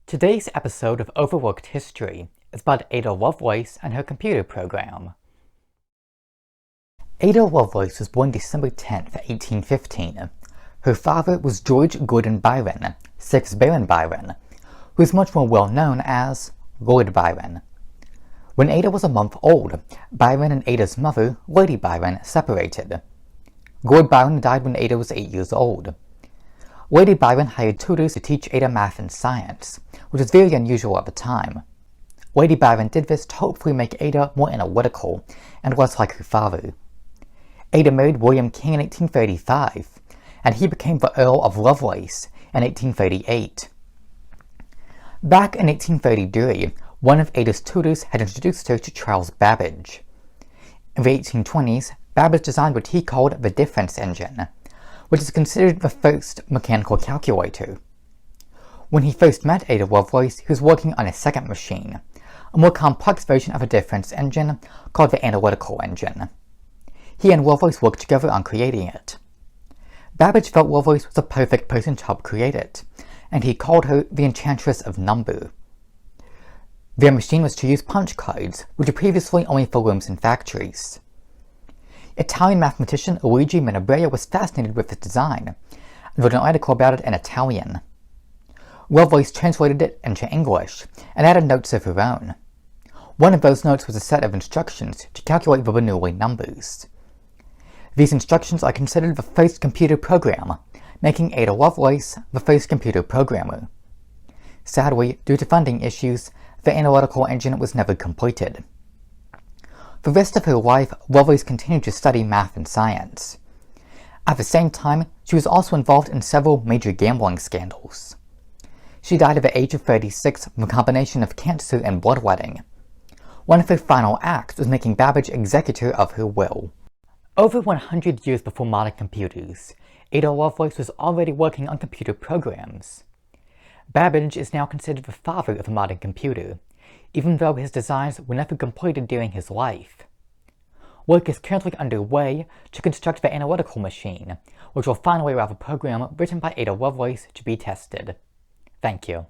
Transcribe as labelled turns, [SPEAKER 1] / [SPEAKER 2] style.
[SPEAKER 1] Today's episode of Overworked History is about Ada Lovelace and her computer program. Ada Lovelace was born December 10, 1815. Her father was George Gordon Byron, 6th Baron Byron, who is much more well known as Lord Byron. When Ada was a month old, Byron and Ada's mother, Lady Byron, separated. Lord Byron died when Ada was 8 years old. Lady Byron hired tutors to teach Ada math and science, which was very unusual at the time. Lady Byron did this to hopefully make Ada more analytical and less like her father. Ada married William King in 1835, and he became the Earl of Lovelace in 1838. Back in 1833, one of Ada's tutors had introduced her to Charles Babbage. In the 1820s, Babbage designed what he called the difference engine, which is considered the first mechanical calculator. When he first met Ada Lovelace, he was working on a second machine, a more complex version of a difference engine called the analytical engine. He and Lovelace worked together on creating it. Babbage felt Lovelace was the perfect person to help create it, and he called her the Enchantress of Number. Their machine was to use punch cards, which were previously only for rooms in factories. Italian mathematician Luigi Menabrea was fascinated with its design, and wrote an article about it in Italian. Lovelace translated it into English, and added notes of her own. One of those notes was a set of instructions to calculate the Bernoulli numbers. These instructions are considered the first computer program, making Ada Lovelace the first computer programmer. Sadly, due to funding issues, the analytical engine was never completed. For the rest of her life, Lovelace continued to study math and science. At the same time, she was also involved in several major gambling scandals. She died at the age of 36 from a combination of cancer and bloodletting. One of her final acts was making Babbage executor of her will. Over 100 years before modern computers, Ada Lovelace was already working on computer programs. Babbage is now considered the father of the modern computer, even though his designs were never completed during his life. Work is currently underway to construct the analytical machine, which will finally allow the program written by Ada Lovelace to be tested. Thank you.